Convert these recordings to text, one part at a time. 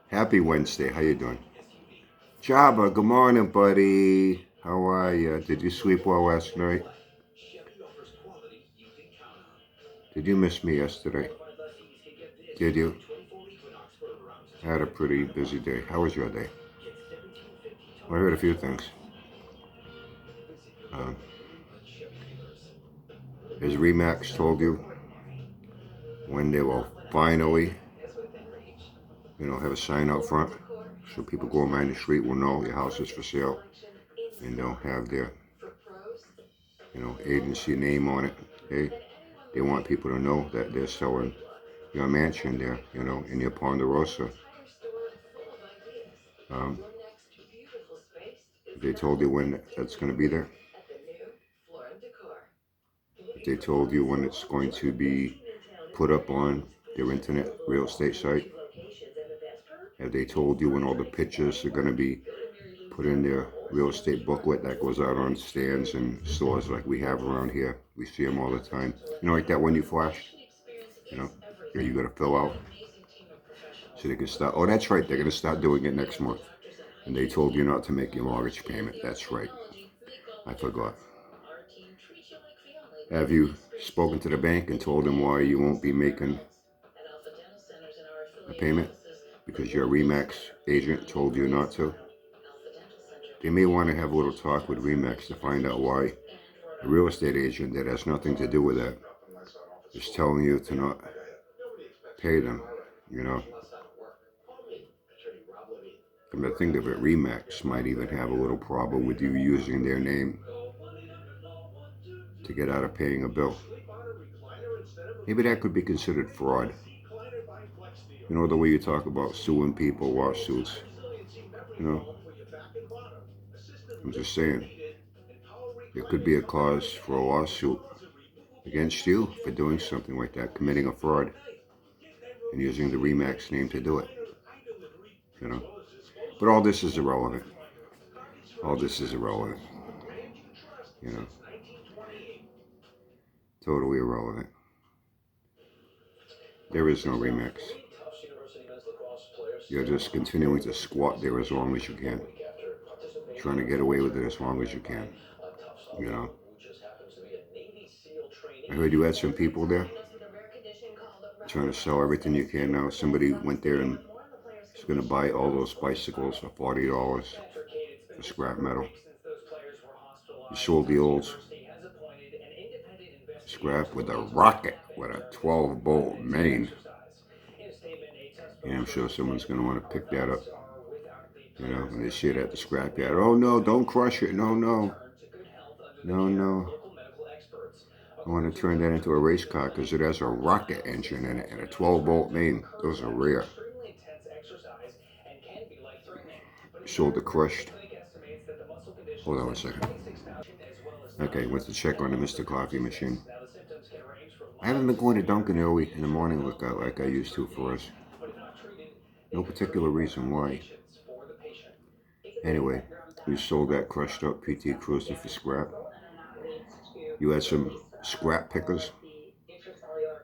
Happy Wednesday. How you doing? Jabba, good morning, buddy. How are you? Did you sleep well last night? Did you miss me yesterday? Did you? I had a pretty busy day. How was your day? Well, I heard a few things. Um, has Remax told you when they will finally, have a sign out front so people going down the street will know your house is for sale and they'll have their, agency name on it. Okay? They want people to know that they're selling your mansion there, in your Ponderosa. Um, they told you when that's going to be there. If they told you when it's going to be put up on their internet real estate site. Have they told you when all the pictures are going to be put in their real estate booklet that goes out on stands and stores like we have around here? We see them all the time. Like that one you flashed, that you got to fill out so they can start. Oh, that's right. They're going to start doing it next month. And they told you not to make your mortgage payment. That's right. I forgot. Have you spoken to the bank and told them why you won't be making a payment? Because your Remax agent told you not to? They may want to have a little talk with Remax to find out why a real estate agent that has nothing to do with that is telling you to not pay them, you know. Come to think of it, Remax might even have a little problem with you using their name to get out of paying a bill. Maybe that could be considered fraud. The way you talk about suing people, lawsuits. You know, I'm just saying, there could be a cause for a lawsuit against you for doing something like that, committing a fraud, and using the Remax name to do it. You know, but all this is irrelevant. All this is irrelevant. You know, totally irrelevant. There is no Remax. You're just continuing to squat there as long as you can, trying to get away with it as long as you can. You know, I heard you had some people there trying to sell everything you can now. Somebody went there and is going to buy all those bicycles for $40 for scrap metal. You sold the old scrap with a rocket with a 12-bolt main. And I'm sure someone's going to want to pick that up. When they see it at the scrapyard. Oh no, don't crush it. No, no. No, no. I want to turn that into a race car because it has a rocket engine in it and a 12-bolt main. Those are rare. Sold the crushed. Hold on a second. Okay, went to check on the Mr. Coffee machine. I haven't been going to Dunkin' early in the morning like I used to for us. No particular reason why. Anyway, we sold that crushed up PT Cruiser for scrap. You had some scrap pickers.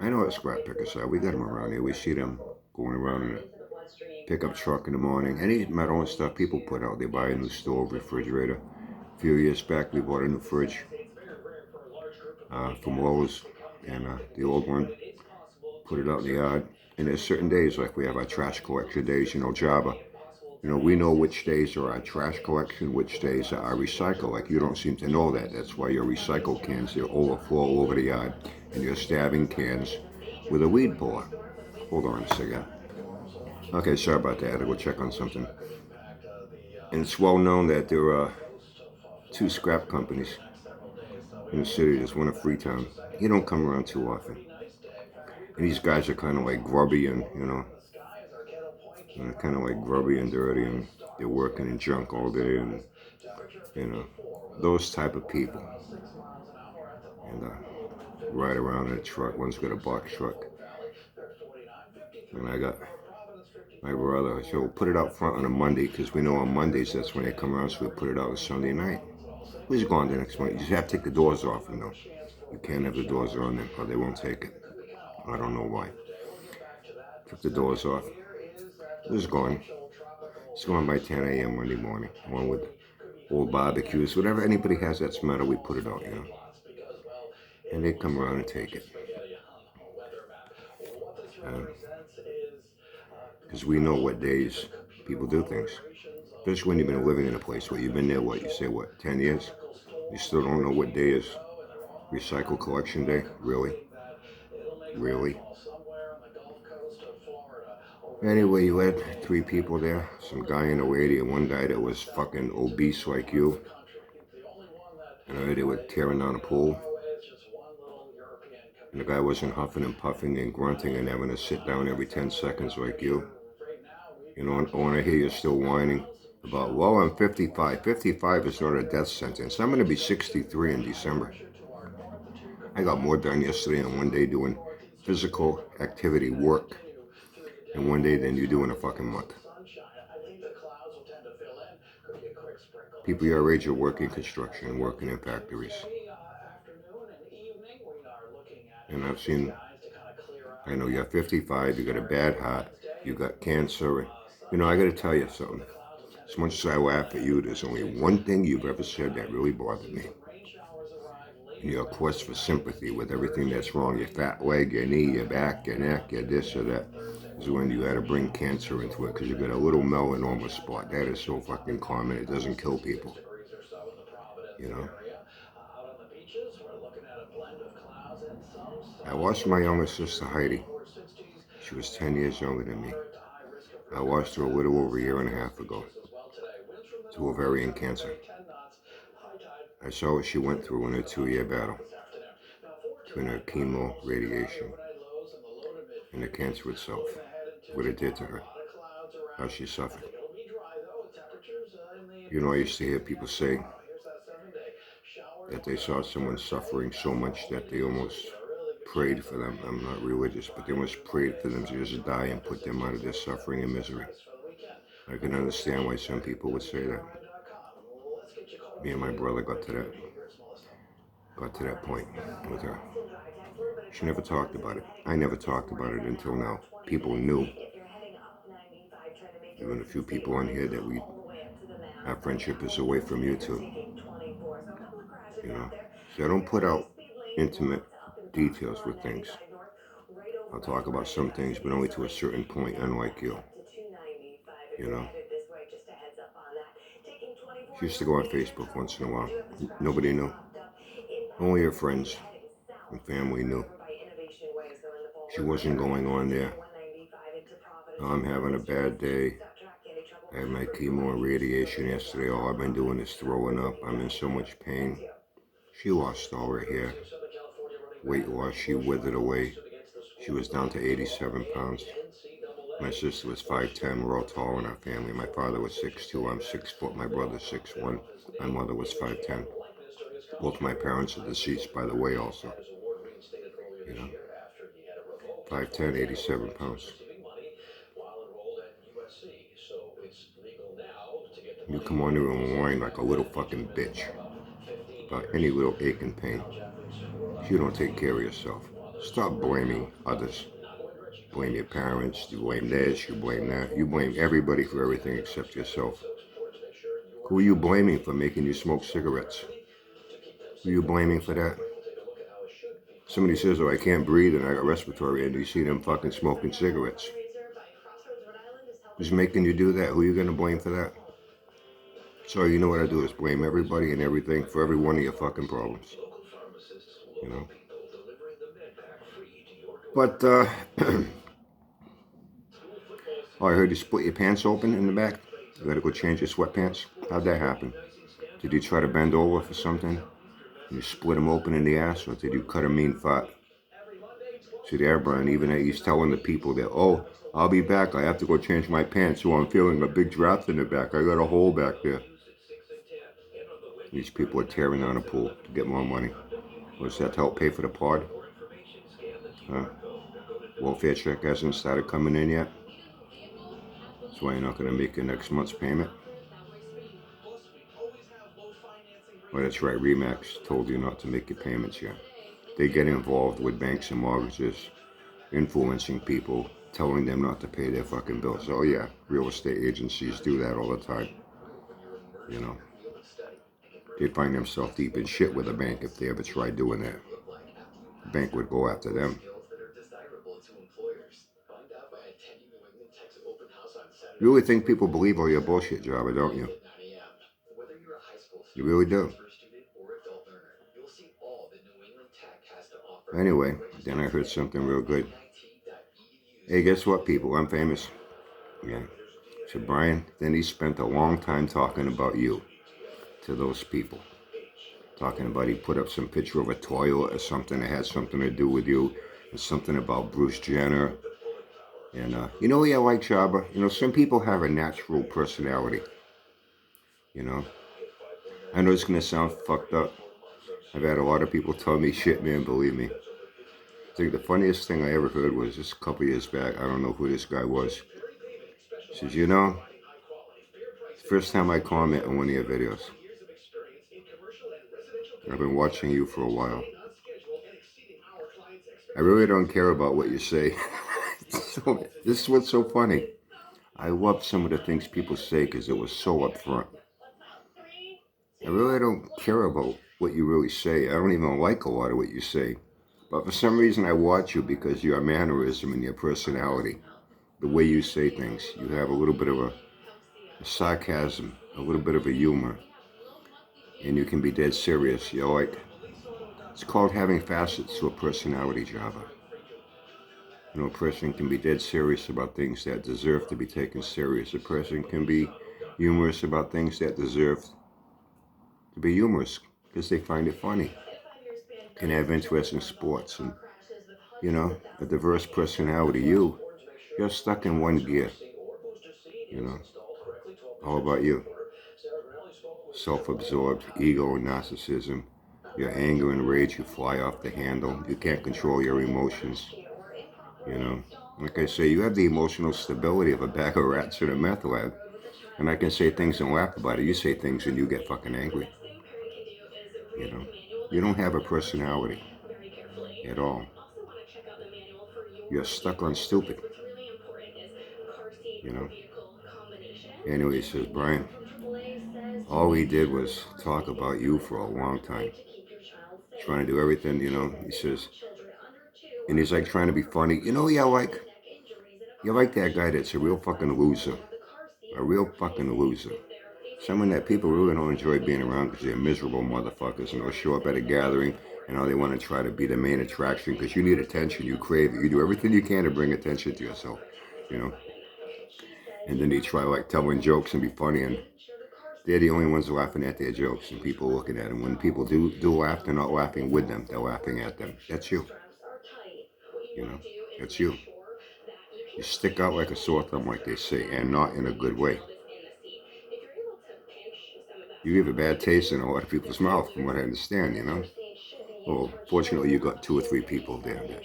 I know what scrap pickers are. We got them around here. We see them going around in a pickup truck in the morning. Any metal and stuff people put out. They buy a new stove, refrigerator. A few years back, we bought a new fridge from Lowe's, and the old one, put it out in the yard. And there's certain days, like we have our trash collection days, Java. We know which days are our trash collection, which days are our recycle. Like you don't seem to know that. That's why your recycle cans, they overflow all over the yard. And you're stabbing cans with a weed puller. Hold on a second. Okay, sorry about that. I had to go check on something. And it's well known that there are two scrap companies in the city. There's one in Freetown. He don't come around too often. And these guys are kind of like grubby and, kind of like grubby and dirty, and they're working in junk all day, and, those type of people. And ride around in a truck. One's got a box truck. And I got my brother. So we'll put it out front on a Monday because we know on Mondays that's when they come around. So we put it out on Sunday night. He's gone the next month. You just have to take the doors off them though. You can't have the doors on them or they won't take it. I don't know why. Took the doors off. It was gone. It's gone by 10 a.m. Monday morning. One with old barbecues, whatever anybody has that's metal, we put it out, you know. And they come around and take it. Because we know what days people do things. Especially when you've been living in a place where you've been there, what, you say, what, 10 years? You still don't know what day is recycle collection day? Really? Really? Anyway, you had 3 people there, some guy and a lady, and one guy that was fucking obese like you. And they were tearing down a pool. And the guy wasn't huffing and puffing and grunting and having to sit down every 10 seconds like you. You know, I want to hear you still whining about, well, I'm 55. 55 is not a death sentence. I'm going to be 63 in December. I got more done yesterday in one day doing physical activity work in one day than you do in a fucking month. People your age are working construction, working in factories. And I've seen, I know you're 55, you got a bad heart, you got cancer. You know, I got to tell you something. As much as I laugh at you, there's only one thing you've ever said that really bothered me. In your quest for sympathy with everything that's wrong, your fat leg, your knee, your back, your neck, your this or that, is when you had to bring cancer into it because you got a little melanoma spot. That is so fucking common. It doesn't kill people. You know? I lost my younger sister Heidi. She was 10 years younger than me. I lost her a little over a year and a half ago to ovarian cancer. I saw what she went through in her 2-year battle between her chemo, radiation, and the cancer itself. What it did to her, how she suffered. You know, I used to hear people say that they saw someone suffering so much that they almost prayed for them. I'm not religious, but they almost prayed for them to just die and put them out of their suffering and misery. I can understand why some people would say that. Me and my brother got to that point with her. She never talked about it. I never talked about it until now. People knew. Even a few people on here that our friendship is away from you too. You know, so I don't put out intimate details with things. I'll talk about some things, but only to a certain point, unlike you. You know. She used to go on Facebook once in a while. Nobody knew. Only her friends and family knew. She wasn't going on there. I'm having a bad day. I had my chemo and radiation yesterday. All I've been doing is throwing up. I'm in so much pain. She lost all her hair. Weight loss, she withered away. She was down to 87 pounds. My sister was 5'10". We're all tall in our family. My father was 6'2". I'm 6 foot. My brother's 6'1". My mother was 5'10". Both my parents are deceased, by the way, also. You know, 5'10", 87 pounds. You come on here and whine like a little fucking bitch about any little ache and pain. If you don't take care of yourself, stop blaming others. Blame your parents, you blame this, you blame that. You blame everybody for everything except yourself. Who are you blaming for making you smoke cigarettes? Who are you blaming for that? Somebody says, oh, I can't breathe and I got respiratory, and you see them fucking smoking cigarettes. Who's making you do that? Who are you going to blame for that? So you know what I do is blame everybody and everything for every one of your fucking problems. You know? But, oh, I heard you split your pants open in the back. You gotta go change your sweatpants. How'd that happen? Did you try to bend over for something? And you split them open in the ass, or did you cut a mean fart? See there, Brian, even he's telling the people that, oh, I'll be back. I have to go change my pants. So I'm feeling a big draft in the back. I got a hole back there. These people are tearing down a pool to get more money. Was that to help pay for the pod? Huh? Welfare check hasn't started coming in yet. That's why you're not going to make your next month's payment. Oh, that's right. Remax told you not to make your payments yet. They get involved with banks and mortgages, influencing people telling them not to pay their fucking bills. Oh yeah, real estate agencies do that all the time. You know, they find themselves deep in shit with a bank if they ever try doing that. The bank would go after them. You really think people believe all your bullshit, Java, don't you? You really do. Anyway, then I heard something real good. Hey, guess what, people? I'm famous. Yeah. So, Brian, then he spent a long time talking about you to those people. Talking about he put up some picture of a toilet or something that had something to do with you. And something about Bruce Jenner. And, you know what I like, Jabba? You know, some people have a natural personality. You know? I know it's going to sound fucked up. I've had a lot of people tell me shit, man, believe me. I think the funniest thing I ever heard was just a couple years back. I don't know who this guy was. He says, you know, it's the first time I comment on one of your videos. I've been watching you for a while. I really don't care about what you say. So, this is what's so funny. I love some of the things people say because it was so upfront. I really don't care about what you really say. I don't even like a lot of what you say. But for some reason I watch you because your mannerism and your personality, the way you say things, you have a little bit of a sarcasm, a little bit of a humor, and you can be dead serious. You're like, it's called having facets to a personality, Java. You know, a person can be dead serious about things that deserve to be taken serious. A person can be humorous about things that deserve to be humorous because they find it funny. Can have interest in sports and, you know, a diverse personality. You're stuck in one gear. You know, how about you? Self-absorbed, ego and narcissism. Your anger and rage, you fly off the handle. You can't control your emotions. You know, like I say, you have the emotional stability of a bag of rats in a meth lab. And I can say things and laugh about it. You say things and you get fucking angry. You know, you don't have a personality at all. You're stuck on stupid. You know. Anyway, he says, Brian, all he did was talk about you for a long time. Trying to do everything, you know, he says, and he's like trying to be funny. You know, yeah, like, you like that guy that's a real fucking loser. A real fucking loser. Someone that people really don't enjoy being around because they're miserable motherfuckers and they'll show up at a gathering and all they want to try to be the main attraction because you need attention, you crave it, you do everything you can to bring attention to yourself, you know. And then they try like telling jokes and be funny and they're the only ones laughing at their jokes and people looking at them. When people do laugh, they're not laughing with them, they're laughing at them. That's you. You know, that's you. You stick out like a sore thumb, like they say, and not in a good way. You leave a bad taste in a lot of people's mouth, from what I understand, you know. Well, fortunately, you got 2 or 3 people there that,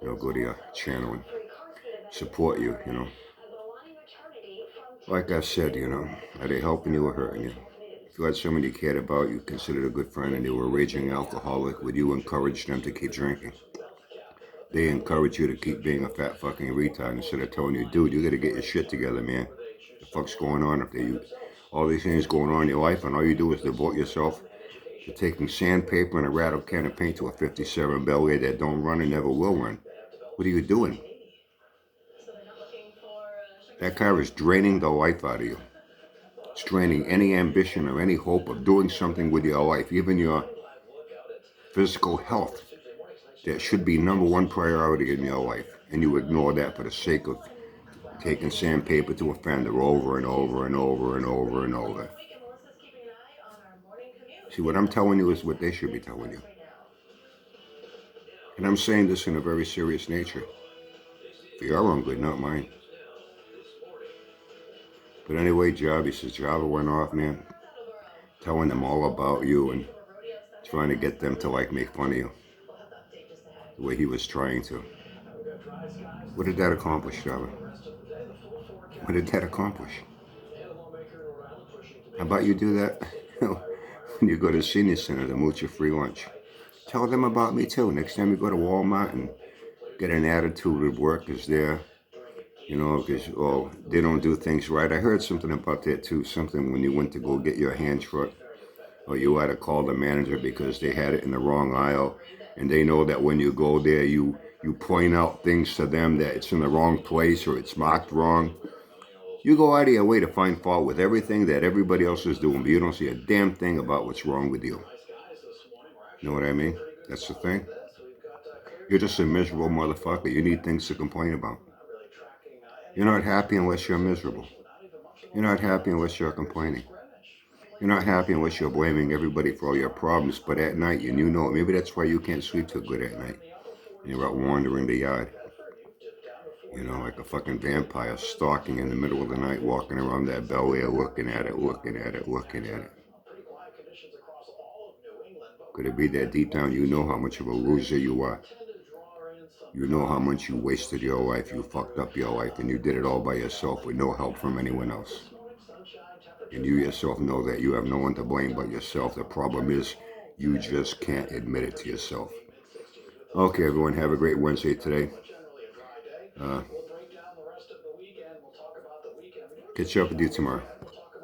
you know, go to your channel and support you, you know. Like I said, you know, are they helping you or hurting you? If you had someone you cared about, you considered a good friend, and they were a raging alcoholic, would you encourage them to keep drinking? They encourage you to keep being a fat fucking retard instead of telling you, dude, you gotta get your shit together, man. The fuck's going on up there? All these things going on in your life, and all you do is devote yourself to taking sandpaper and a rattle can of paint to a 57 Bel Air that don't run and never will run. What are you doing? That car is draining the life out of you. It's draining any ambition or any hope of doing something with your life, even your physical health. That should be #1 priority in your life, and you ignore that for the sake of taking sandpaper to a fender over and over and over and over and over. See, what I'm telling you is what they should be telling you. And I'm saying this in a very serious nature. For your own good, not mine. But anyway, Java, says Java went off, man, telling them all about you and trying to get them to like make fun of you. The way he was trying to. What did that accomplish, Java? What did that accomplish? How about you do that when you go to the senior center to mooch your free lunch? Tell them about me too. Next time you go to Walmart and get an attitude at work is there You know, because, oh, they don't do things right. I heard something about that too. Something when you went to go get your hand truck, or you had to call the manager because they had it in the wrong aisle. And they know that when you go there, you point out things to them that it's in the wrong place or it's marked wrong. You go out of your way to find fault with everything that everybody else is doing, but you don't see a damn thing about what's wrong with you. You know what I mean? That's the thing. You're just a miserable motherfucker. You need things to complain about. You're not happy unless you're miserable. You're not happy unless you're complaining. You're not happy unless you're blaming everybody for all your problems, but at night, and you know it. Maybe that's why you can't sleep too good at night. And you're out wandering the yard. You know, like a fucking vampire stalking in the middle of the night, walking around that Bel Air, looking at it, looking at it, looking at it. Could it be that deep down you know how much of a loser you are? You know how much you wasted your life, you fucked up your life, and you did it all by yourself with no help from anyone else. And you yourself know that you have no one to blame but yourself. The problem is you just can't admit it to yourself. Okay, everyone, have a great Wednesday today. Uh, catch up with you tomorrow.